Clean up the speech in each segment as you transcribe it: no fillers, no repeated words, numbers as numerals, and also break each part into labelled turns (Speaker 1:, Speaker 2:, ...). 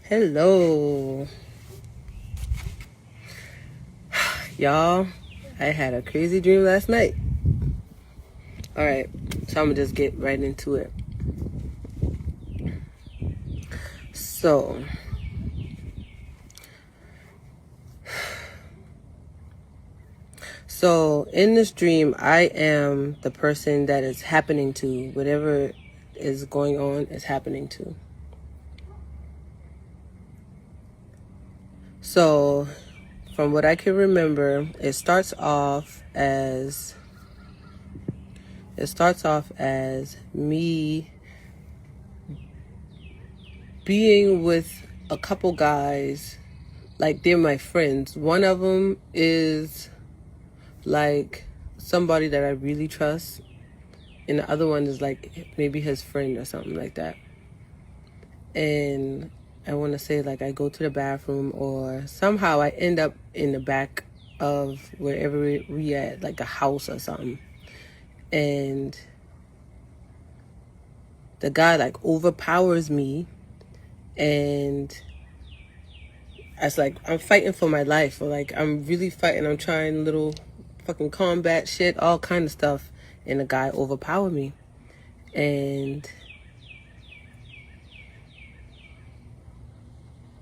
Speaker 1: Hello. Y'all, I had a crazy dream last night. Alright, so I'm gonna just get right into it. So in this dream, I am the person that is happening to. Whatever is going on is happening to. So from what I can remember, it starts off as me being with a couple guys, like they're my friends. One of them is like somebody that I really trust, and the other one is like maybe his friend or something like that. And I want to say like I go to the bathroom, or somehow I end up in the back of wherever we at, like a house or something. And the guy like overpowers me, and it's like I'm fighting for my life, or like I'm really fighting. I'm trying little fucking combat shit, all kind of stuff, and the guy overpowered me. And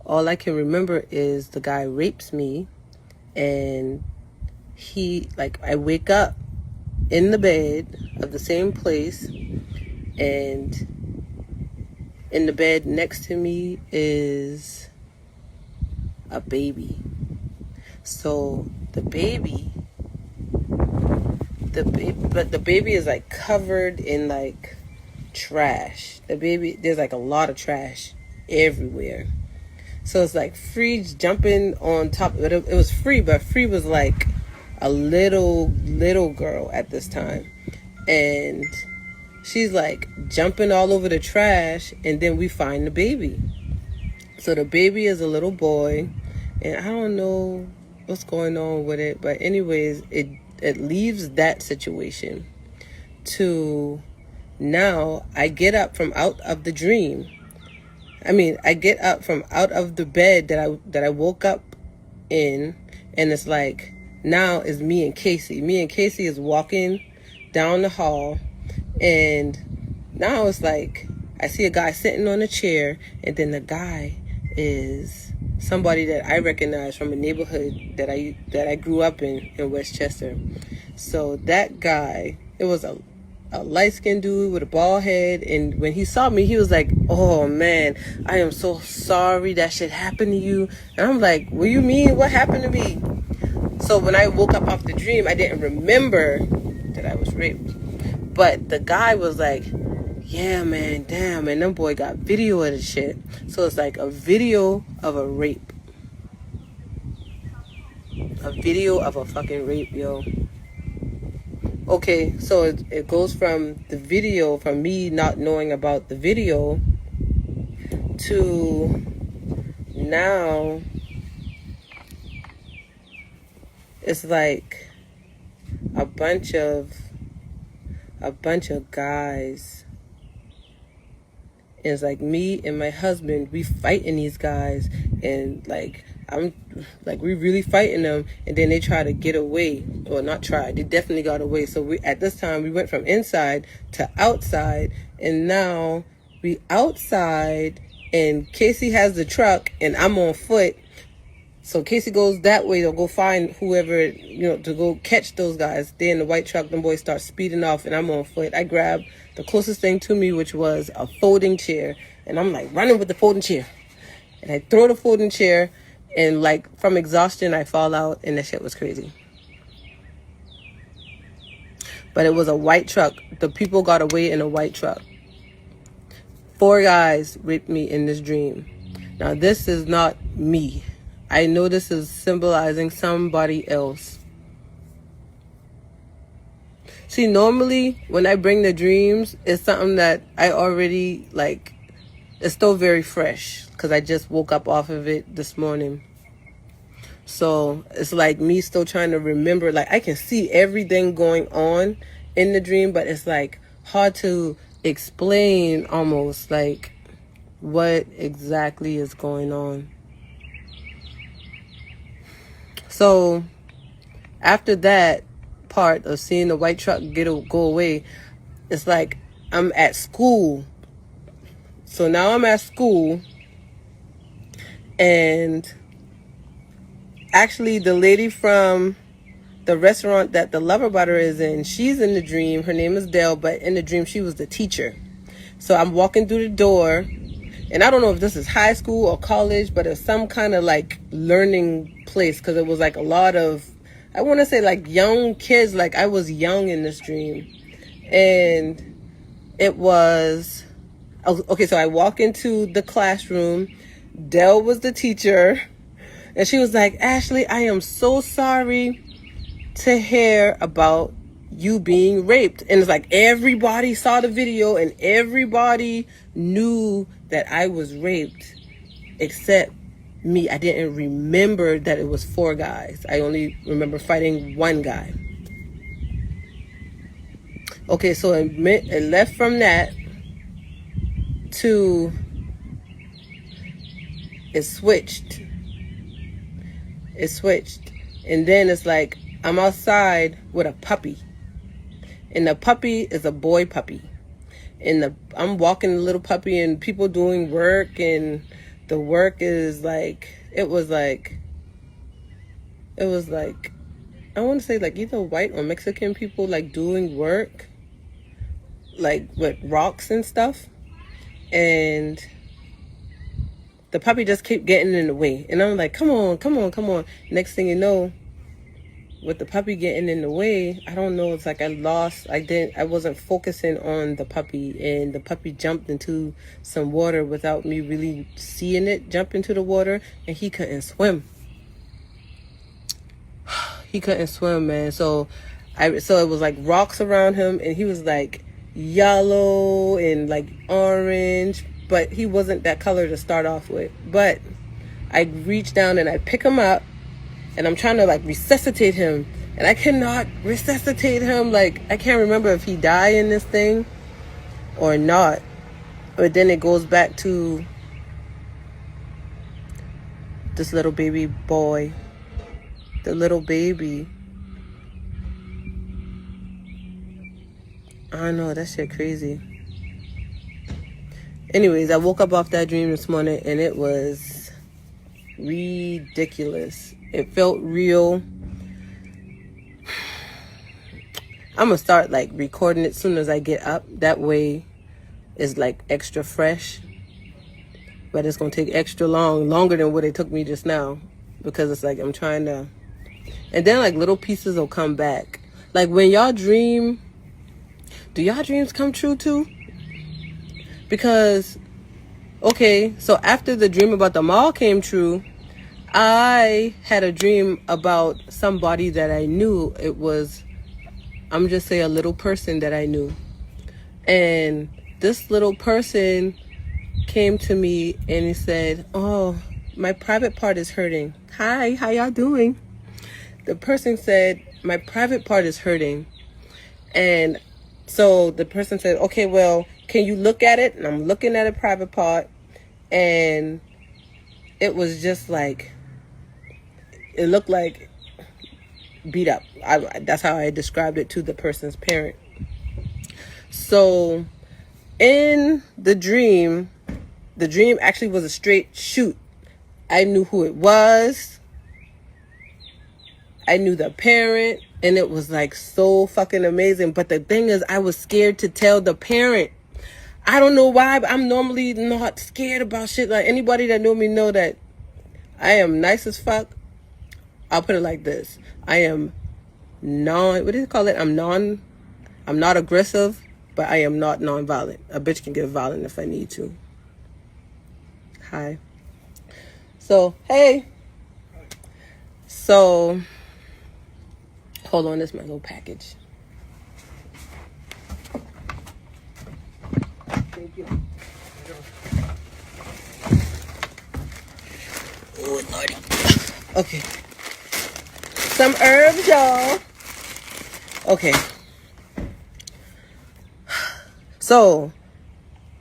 Speaker 1: all I can remember is the guy rapes me, and I wake up in the bed of the same place, and in the bed next to me is a baby. So the baby is like covered in like trash. There's like a lot of trash everywhere. So it's like Free's jumping on top. It was Free, but Free was like a little girl at this time. And she's like jumping all over the trash, and then we find the baby. So the baby is a little boy, and I don't know what's going on with it, but anyways, it leaves that situation to now I get up from out of the dream. I get up from out of the bed that I woke up in, and it's like now is me and Casey. Me and Casey is walking down the hall, and now it's like I see a guy sitting on a chair, and then the guy is somebody that I recognize from a neighborhood that I grew up in Westchester. So that guy, it was a light-skinned dude with a bald head, and when he saw me, he was like, "Oh man, I am so sorry that shit happened to you." And I'm like, "What do you mean? What happened to me?" So when I woke up off the dream, I didn't remember that I was raped. But the guy was like, "Yeah, man, damn, and them boy got video of the shit." So it's like a video of a rape. A video of a fucking rape, yo. Okay, so it goes from the video, from me not knowing about the video, to now it's like a bunch of guys. And it's like me and my husband, we fighting these guys, and like we really fighting them, and then they try to get away, or not try, they definitely got away. So at this time we went from inside to outside, and now we outside, and Casey has the truck and I'm on foot. So Casey goes that way to go find whoever, to go catch those guys. They're in the white truck. Them boys start speeding off, and I'm on foot. I grab the closest thing to me, which was a folding chair, and I'm like running with the folding chair. And I throw the folding chair, and like from exhaustion, I fall out, and that shit was crazy. But it was a white truck. The people got away in a white truck. 4 guys raped me in this dream. Now this is not me. I know this is symbolizing somebody else. See, normally when I bring the dreams, it's something that I already like. It's still very fresh because I just woke up off of it this morning. So it's like me still trying to remember. Like I can see everything going on in the dream, but it's like hard to explain almost. Like what exactly is going on. So after that part of seeing the white truck go away, it's like I'm at school. So now I'm at school, and actually the lady from the restaurant that the lover butter is in, she's in the dream. Her name is Dell, but in the dream she was the teacher. So I'm walking through the door, and I don't know if this is high school or college, but it's some kind of like learning place, because it was like a lot of, I want to say like young kids, like I was young in this dream. And it was, okay, so I walk into the classroom. Dell was the teacher, and she was like, Ashley, I am so sorry to hear about you being raped. And it's like everybody saw the video and everybody knew that I was raped except me. I didn't remember that it was 4 guys. I only remember fighting 1 guy. Okay, so it left from that to it switched. And then it's like I'm outside with a puppy. And the puppy is a boy puppy. And I'm walking the little puppy, and people doing work, and the work is like, it was like, I want to say like either white or Mexican people like doing work, like with rocks and stuff. And the puppy just kept getting in the way. And I'm like, come on. Next thing you know, with the puppy getting in the way, I don't know, it's like I wasn't focusing on the puppy, and the puppy jumped into some water without me really seeing it jump into the water, and he couldn't swim. He couldn't swim, man. So it was like rocks around him, and he was like yellow and like orange, but he wasn't that color to start off with. But I reach down and I pick him up, and I'm trying to like resuscitate him, and I cannot resuscitate him. Like, I can't remember if he died in this thing or not. But then it goes back to this little baby boy. The little baby. I don't know, that shit crazy. Anyways, I woke up off that dream this morning, and it was ridiculous. It felt real. I'm gonna start like recording it as soon as I get up. That way it's like extra fresh. But it's gonna take extra longer than what it took me just now. Because it's like I'm trying to, and then like little pieces will come back. Like when y'all dream, do y'all dreams come true too? Because, okay, so after the dream about the mall came true, I had a dream about somebody that I knew. It was, I'm just say a little person that I knew. And this little person came to me and he said, oh, my private part is hurting. Hi, how y'all doing? The person said, my private part is hurting. And so the person said, okay, well, can you look at it? And I'm looking at a private part, and it was just like, it looked like beat up. That's how I described it to the person's parent. So in the dream actually was a straight shoot. I knew who it was. I knew the parent, and it was like so fucking amazing. But the thing is, I was scared to tell the parent. I don't know why, but I'm normally not scared about shit. Like, anybody that know me know that I am nice as fuck. I'll put it like this. I am what do you call it? I'm not aggressive, but I am not non-violent. A bitch can get violent if I need to. Hi. So, hey. So, hold on, this is my little package. Thank you. Oh, Lordy. Okay. Some herbs, y'all. Okay. So,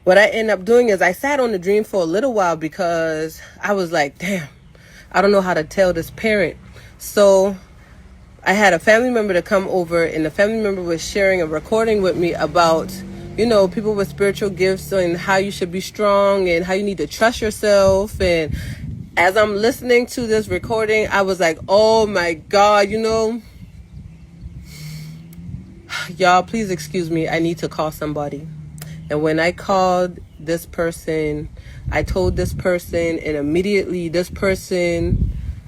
Speaker 1: what I ended up doing is I sat on the dream for a little while because I was like, damn, I don't know how to tell this parent. So I had a family member to come over, and the family member was sharing a recording with me about, you know, people with spiritual gifts and how you should be strong and how you need to trust yourself. And as I'm listening to this recording, I was like, oh my God, you know, y'all, please excuse me. I need to call somebody. And when I called this person, I told this person, and immediately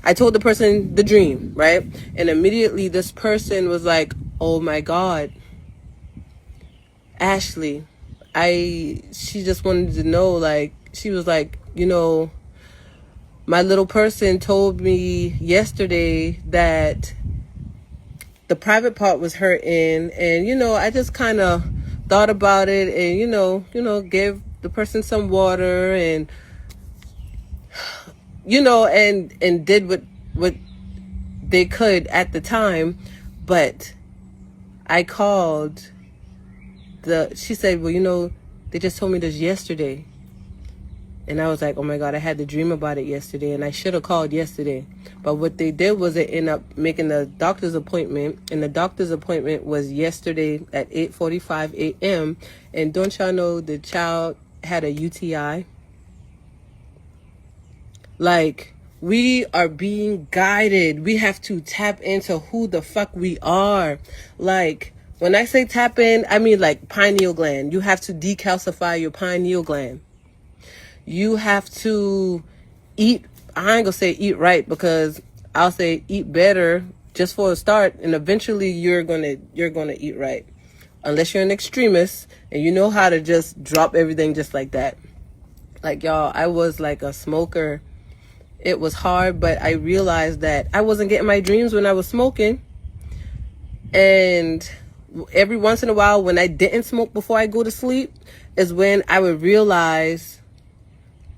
Speaker 1: I told the person the dream, right? And immediately this person was like, oh my God, Ashley, she just wanted to know, like, she was like, you know, my little person told me yesterday that the private part was hurting, and, you know, I just kind of thought about it and, you know, gave the person some water and, you know, and did what they could at the time. But I called she said, well, you know, they just told me this yesterday. And I was like, oh my God, I had the dream about it yesterday, and I should have called yesterday. But what they did was they ended up making a doctor's appointment, and the doctor's appointment was yesterday at 8:45 a.m. And don't y'all know the child had a UTI? Like, we are being guided. We have to tap into who the fuck we are. Like, when I say tap in, I mean like pineal gland. You have to decalcify your pineal gland. You have to eat. I ain't gonna say eat right, because I'll say eat better just for a start, and eventually you're gonna eat right, unless you're an extremist and you know how to just drop everything just like that. Like, y'all, I was like a smoker. It was hard, but I realized that I wasn't getting my dreams when I was smoking. And every once in a while, when I didn't smoke before I go to sleep, is when I would realize,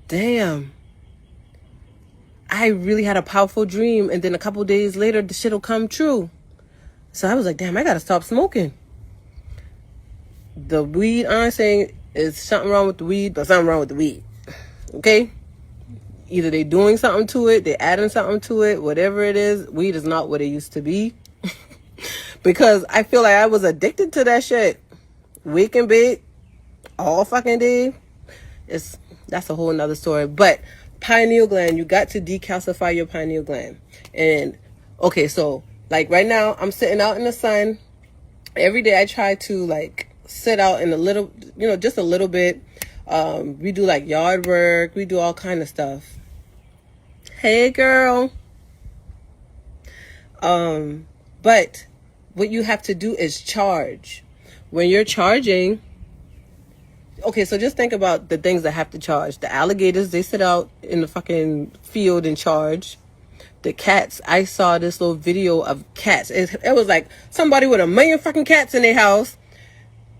Speaker 1: damn, I really had a powerful dream. And then a couple days later, the shit will come true. So I was like, damn, I gotta stop smoking. The weed, I'm saying, is something wrong with the weed, but something wrong with the weed. Okay? Either they doing something to it, they adding something to it, whatever it is. Weed is not what it used to be. Because I feel like I was addicted to that shit. Wake and bake all fucking day. That's a whole nother story. But pineal gland, you got to decalcify your pineal gland. And okay, so like right now, I'm sitting out in the sun. Every day I try to like sit out in a little, you know, just a little bit. We do like yard work. We do all kind of stuff. Hey, girl. But what you have to do is charge. When you're charging, okay, so just think about the things that have to charge. The alligators, they sit out in the fucking field and charge. The cats, I saw this little video of cats. It was like somebody with 1 million fucking cats in their house.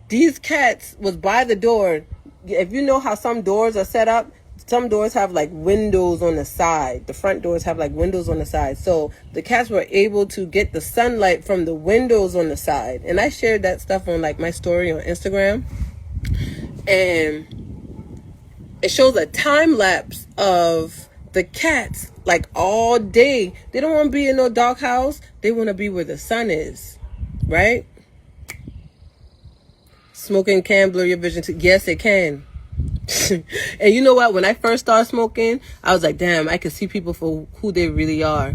Speaker 1: These cats was by the door. If you know how some doors are set up, some doors have like windows on the side. The front doors have like windows on the side. So the cats were able to get the sunlight from the windows on the side. And I shared that stuff on like my story on Instagram. And it shows a time lapse of the cats like all day. They don't want to be in no dark house. They want to be where the sun is, right? Smoking can blur your vision. Yes, it can. And you know what? When I first started smoking, I was like, damn, I can see people for who they really are.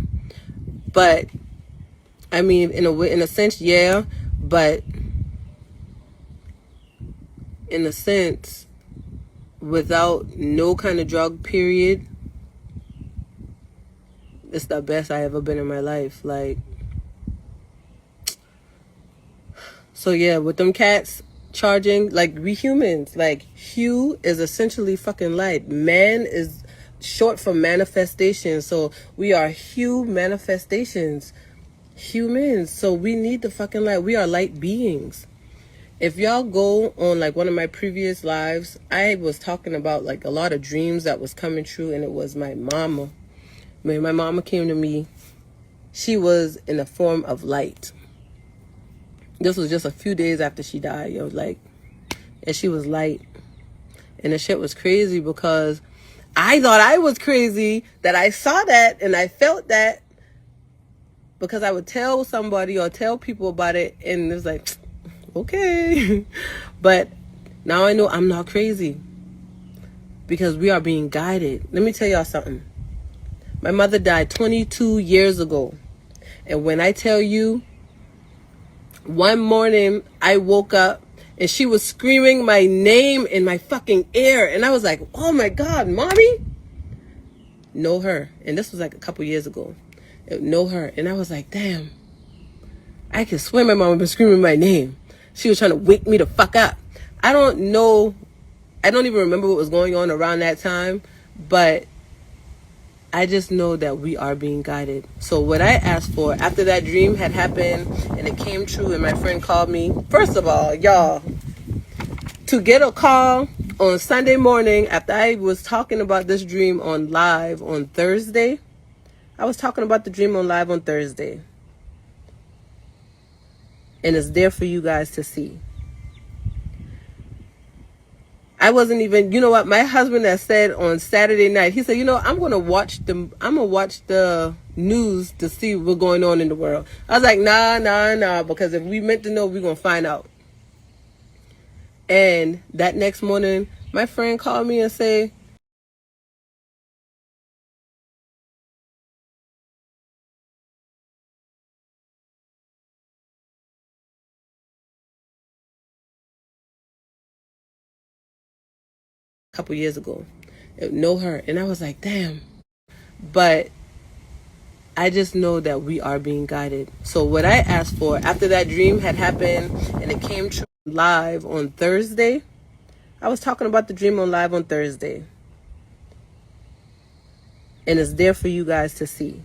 Speaker 1: But I mean, in a sense, yeah. But in a sense, without no kind of drug, period, it's the best I ever been in my life. Like, so yeah, with them cats charging, like, we humans, like, hue is essentially fucking light. Man is short for manifestation. So we are hue manifestations. Humans. So we need the fucking light. We are light beings. If y'all go on like one of my previous lives, I was talking about like a lot of dreams that was coming true, and it was my mama. When my mama came to me, she was in the form of light. This was just a few days after she died, yo, like, and she was light. And the shit was crazy because I thought I was crazy that I saw that and I felt that, because I would tell somebody or tell people about it and it was like, okay. But now I know I'm not crazy because we are being guided. Let me tell y'all something. My mother died 22 years ago. And when I tell you, one morning I woke up and she was screaming my name in my fucking ear. And I was like, oh my God, mommy? Know her. And this was like a couple years ago. Know her. And I was like, damn. I can swear my mom was screaming my name. She was trying to wake me the fuck up. I don't know. I don't even remember what was going on around that time. But I just know that we are being guided. So what I asked for after that dream had happened and it came true and my friend called me. First of all, y'all, to get a call on Sunday morning after I was talking about this dream on live on Thursday. I was talking about the dream on live on Thursday. And it's there for you guys to see. I wasn't even, you know what, my husband had said on Saturday night, he said, you know, I'm gonna watch the news to see what's going on in the world. I was like, nah, because if we meant to know, we're gonna find out. And that next morning, my friend called me and said, a couple years ago, know her. And I was like, damn. But I just know that we are being guided. So what I asked for after that dream had happened and it came true live on Thursday. I was talking about the dream on live on Thursday. And it's there for you guys to see.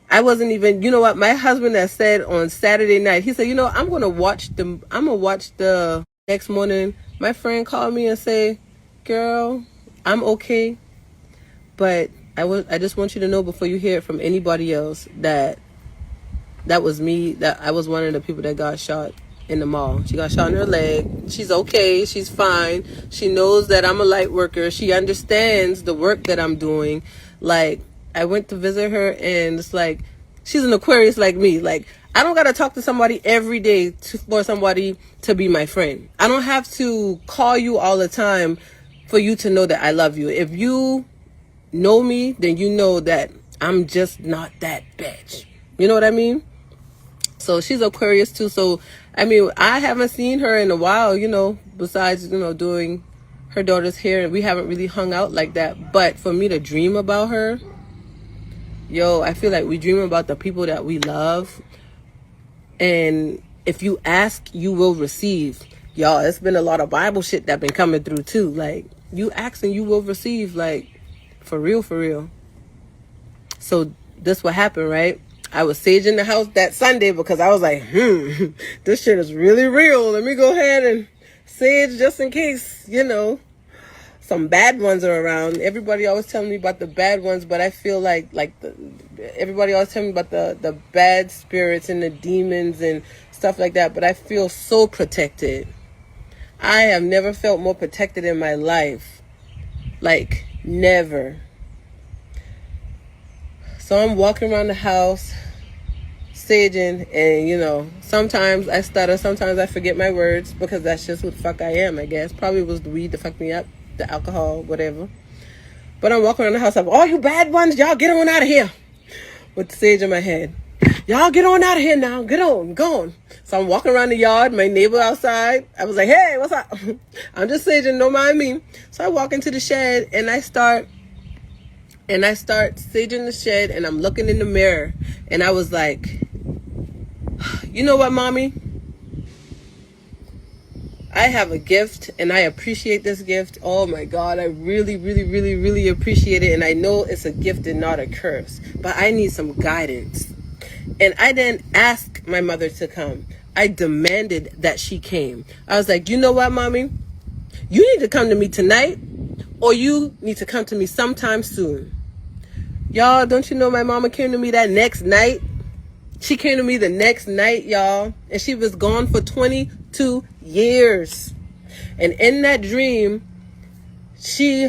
Speaker 1: I wasn't even, you know what, my husband had said on Saturday night, he said, you know, I'm gonna watch the next morning. My friend called me and said, girl, I'm okay. But I just want you to know before you hear it from anybody else that was me, that I was one of the people that got shot in the mall. She got shot in her leg. She's okay. She's fine. She knows that I'm a light worker. She understands the work that I'm doing. Like, I went to visit her and it's like, she's an Aquarius like me. Like, I don't got to talk to somebody every day for somebody to be my friend. I don't have to call you all the time for you to know that I love you. If you know me, then you know that I'm just not that bitch. You know what I mean? So she's Aquarius too. So, I mean, I haven't seen her in a while, you know, besides, you know, doing her daughter's hair. And we haven't really hung out like that. But for me to dream about her, yo, I feel like we dream about the people that we love. And if you ask, you will receive. Y'all, it's been a lot of Bible shit that been coming through too. Like, you ask and you will receive. Like, for real, for real. So this what happened, right? I was saging the house that Sunday because I was like, this shit is really real. Let me go ahead and sage just in case, you know, some bad ones are around. Everybody always telling me about the bad ones, but I feel like everybody always telling me about the bad spirits and the demons and stuff like that. But I feel so protected. I have never felt more protected in my life. Like, never. So I'm walking around the house, saging, and, you know, sometimes I stutter, sometimes I forget my words, because that's just who the fuck I am, I guess. Probably was the weed that fucked me up, the alcohol, whatever. But I'm walking around the house, I'm, all you bad ones, y'all get on out of here. With the sage in my head. Y'all get on out of here now, get on, go on. So I'm walking around the yard, my neighbor outside. I was like, hey, what's up? I'm just saging, don't mind me. So I walk into the shed, and I start saging the shed, and I'm looking in the mirror, and I was like, you know what, mommy? I have a gift, and I appreciate this gift. Oh my God, I really, really, really, really appreciate it, and I know it's a gift and not a curse, but I need some guidance. And I didn't ask my mother to come. I demanded that she came. I was like, you know what, mommy? You need to come to me tonight, or you need to come to me sometime soon. Y'all, don't you know my mama came to me that next night? She came to me the next night, y'all. And she was gone for 22 years. And in that dream, she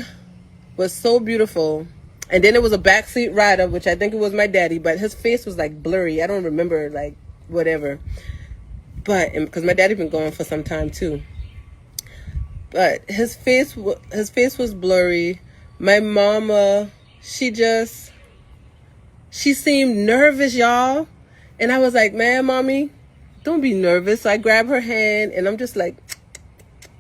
Speaker 1: was so beautiful. And then it was a backseat rider, which I think it was my daddy, but his face was like blurry. I don't remember, like, whatever. But because my daddy been gone for some time too. But his face was blurry. My mama, she seemed nervous, y'all. And I was like, man, mommy, don't be nervous. So I grab her hand and I'm just like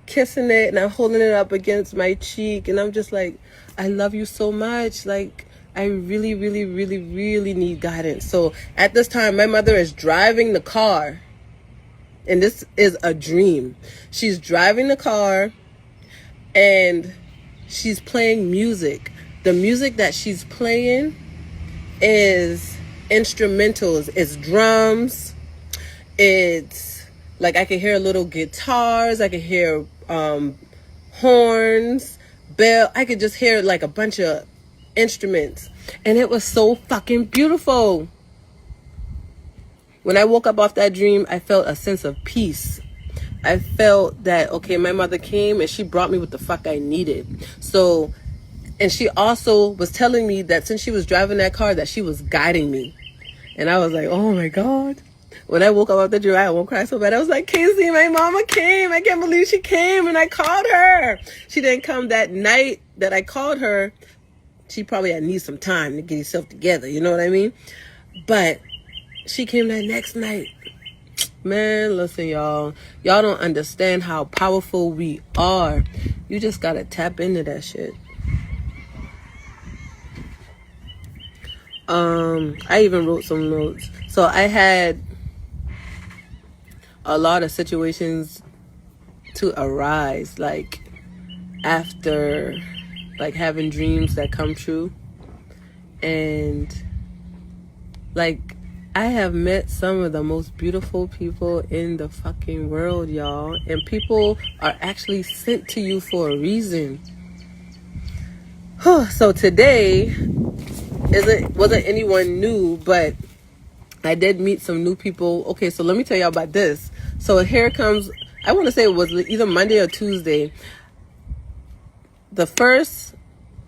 Speaker 1: kissing it, and I'm holding it up against my cheek, and I'm just like, I love you so much. Like, I really, really, really, really need guidance. So at this time, my mother is driving the car, and this is a dream. She's driving the car and she's playing music. The music that she's playing is instrumentals. It's drums. It's like I can hear little guitars. I can hear horns, bell. I could just hear like a bunch of instruments. And it was so fucking beautiful. When I woke up off that dream, I felt a sense of peace. I felt that, okay, my mother came and she brought me what the fuck I needed. So, and she also was telling me that since she was driving that car, that she was guiding me. And I was like, oh my God. When I woke up off the dream, I won't cry so bad. I was like, Casey, my mama came. I can't believe she came, and I called her. She didn't come that night that I called her. She probably had need some time to get herself together. You know what I mean? But she came that next night. Man, listen, y'all. Y'all don't understand how powerful we are. You just gotta tap into that shit. I even wrote some notes. So I had a lot of situations to arise, like after like having dreams that come true. And like I have met some of the most beautiful people in the fucking world, y'all. And people are actually sent to you for a reason. So today wasn't anyone new, but I did meet some new people. Okay, so let me tell y'all about this. So here comes, I want to say it was either Monday or Tuesday. The first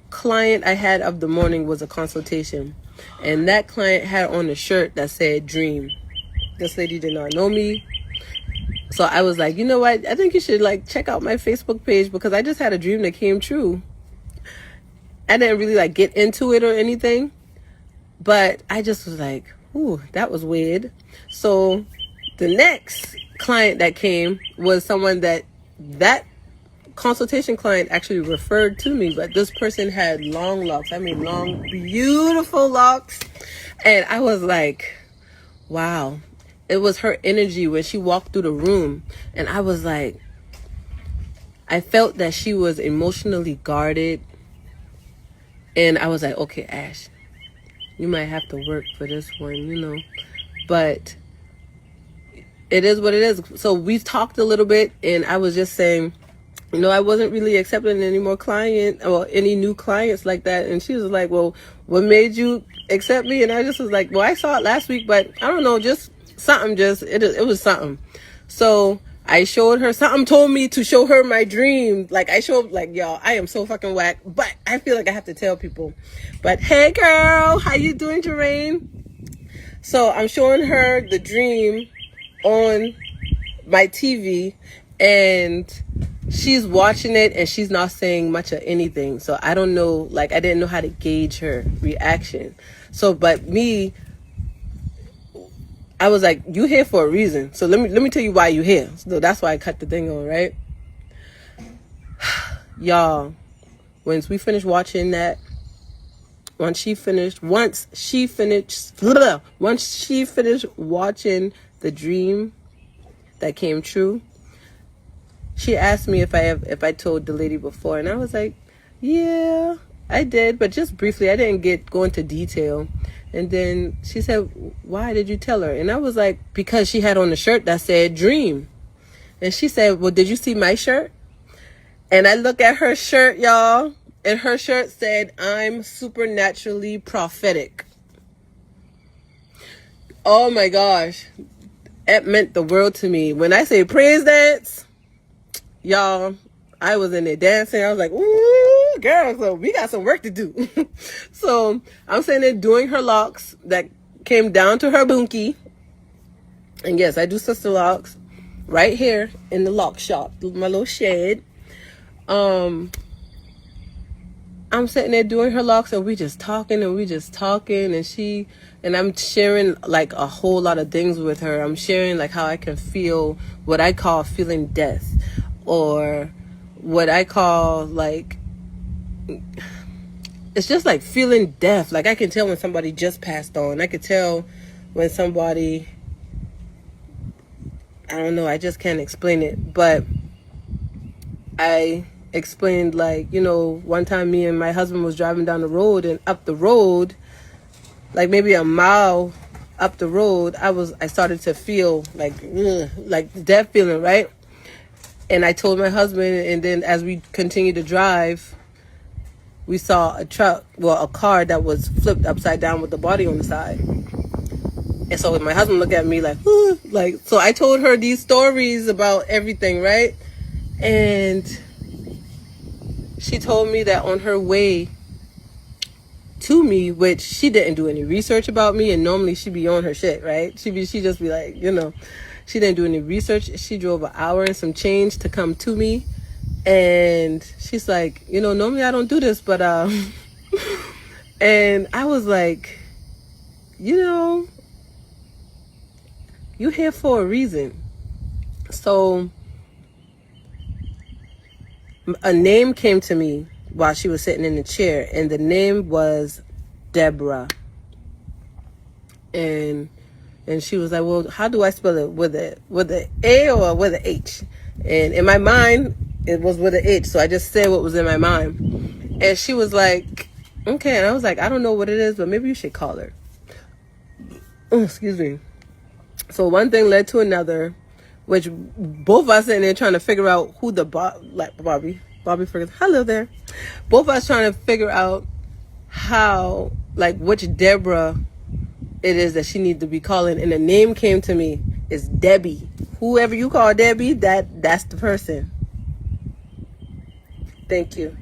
Speaker 1: client I had of the morning was a consultation. And that client had on a shirt that said dream. This lady did not know me. So I was like, you know what? I think you should like check out my Facebook page, because I just had a dream that came true. I didn't really like get into it or anything, but I just was like, ooh, that was weird. So the next client that came was someone that consultation client actually referred to me, but this person had long locks. I mean, long, beautiful locks. And I was like, wow. It was her energy when she walked through the room. And I was like, I felt that she was emotionally guarded. And I was like, okay, Ash, you might have to work for this one, you know. But it is what it is. So we talked a little bit, and I was just saying, you know, I wasn't really accepting any more any new clients like that. And she was like, well, what made you accept me? And I just was like, well, I saw it last week, but I don't know, just something, it was something. So I showed her, something told me to show her my dream. Like I showed, like, y'all, I am so fucking whack, but I feel like I have to tell people. But hey girl, how you doing, Jermaine? So I'm showing her the dream on my TV, and she's watching it and she's not saying much of anything. So I don't know, like I didn't know how to gauge her reaction. So, but me, I was like, you here for a reason. So let me tell you why you here. So that's why I cut the thing on, right? Y'all, once she finished watching the dream that came true, she asked me if I told the lady before, and I was like, yeah, I did, but just briefly. I didn't go into detail. And then she said, why did you tell her? And I was like, because she had on a shirt that said dream. And she said, well, did you see my shirt? And I look at her shirt, y'all, and her shirt said, I'm supernaturally prophetic. Oh my gosh. It meant the world to me. When I say praise dance, y'all, I was in there dancing. I was like, ooh, girl, so we got some work to do. So I'm sitting there doing her locks that came down to her bunkie. And yes, I do sister locks right here in the lock shop, my little shed. I'm sitting there doing her locks, and we just talking, and I'm sharing like a whole lot of things with her. I'm sharing like how I can feel what I call feeling death, or what I call like, it's just like feeling death. Like I can tell when somebody just passed on. I could tell when somebody, I don't know, I just can't explain it. But I explained, like, one time me and my husband was driving down the road, and up the road, like maybe a mile up the road, I started to feel like, ugh, like death feeling, right? And I told my husband, and then as we continued to drive, we saw a car that was flipped upside down with the body on the side. And so my husband looked at me like, ugh, like, so I told her these stories about everything, right? And she told me that on her way to me, which she didn't do any research about me, and normally she'd be on her shit, right? She just be like, she didn't do any research. She drove an hour and some change to come to me, and she's like, normally I don't do this, but and I was like, you're here for a reason. So a name came to me while she was sitting in the chair, and the name was Deborah. And she was like, well, how do I spell it? With a A or with a H? And in my mind, it was with a H, so I just said what was in my mind. And she was like, okay. And I was like, I don't know what it is, but maybe you should call her. Oh, excuse me. So one thing led to another, which both of us sitting there trying to figure out who the Bobby Ferguson. Hello there. Both of us trying to figure out how, like, which Deborah it is that she needs to be calling. And the name came to me. It's Debbie. Whoever you call Debbie, that's the person. Thank you.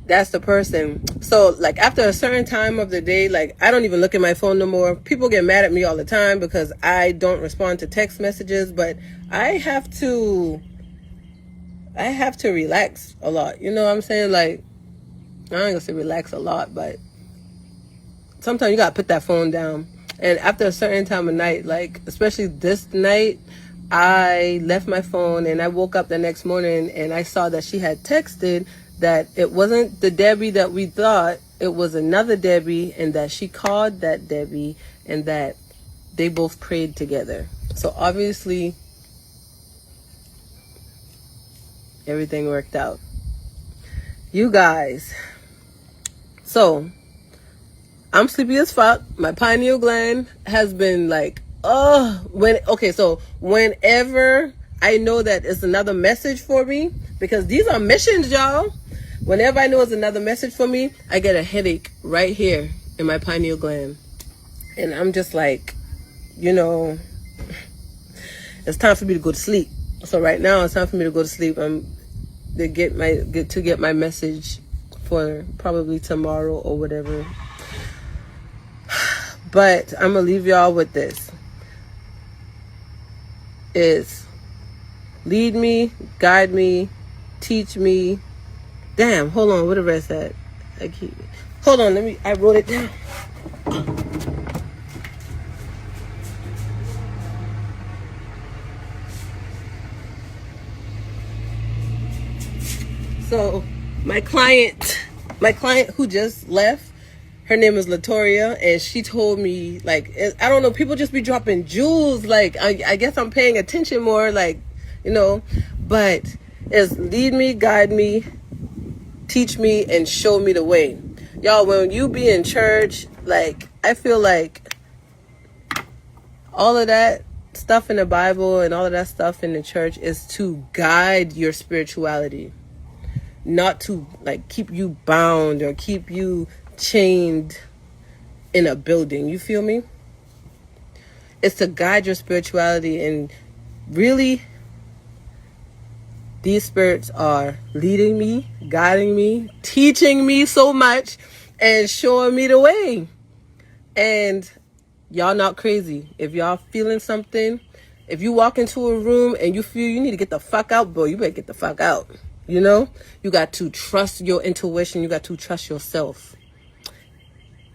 Speaker 1: That's the person. So, like, after a certain time of the day, like, I don't even look at my phone no more. People get mad at me all the time because I don't respond to text messages, but I have to relax a lot. You know what I'm saying? Like, I ain't gonna say relax a lot, but sometimes you gotta put that phone down. And after a certain time of night, like, especially this night, I left my phone, and I woke up the next morning and I saw that she had texted that it wasn't the Debbie that we thought, it was another Debbie, and that she called that Debbie, and that they both prayed together. So obviously everything worked out. You guys, so I'm sleepy as fuck. My pineal gland has been like, so whenever I know that it's another message for me, because these are missions, y'all. Whenever I know it's another message for me, I get a headache right here in my pineal gland. And I'm just like, it's time for me to go to sleep. So right now it's time for me to go to sleep. I'm to get my message for probably tomorrow or whatever. But I'm gonna leave y'all with this. It's lead me, guide me, teach me. Damn, hold on, where the rest at? Hold on, I wrote it down. So my client who just left, her name is Lattoria, and she told me, like, I don't know, people just be dropping jewels. Like, I guess I'm paying attention more, like, but it's lead me, guide me, teach me, and show me the way. Y'all, when you be in church, like, I feel like all of that stuff in the Bible and all of that stuff in the church is to guide your spirituality, not to, like, keep you bound or keep you chained in a building. You feel me? It's to guide your spirituality and really These spirits are leading me, guiding me, teaching me so much, and showing me the way. And y'all not crazy. If y'all feeling something, if you walk into a room and you feel you need to get the fuck out, bro, you better get the fuck out. You know? You got to trust your intuition. You got to trust yourself.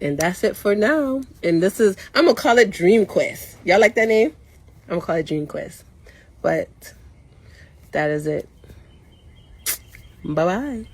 Speaker 1: And that's it for now. And this is, I'm going to call it Dream Quest. Y'all like that name? I'm going to call it Dream Quest. But that is it. Bye-bye.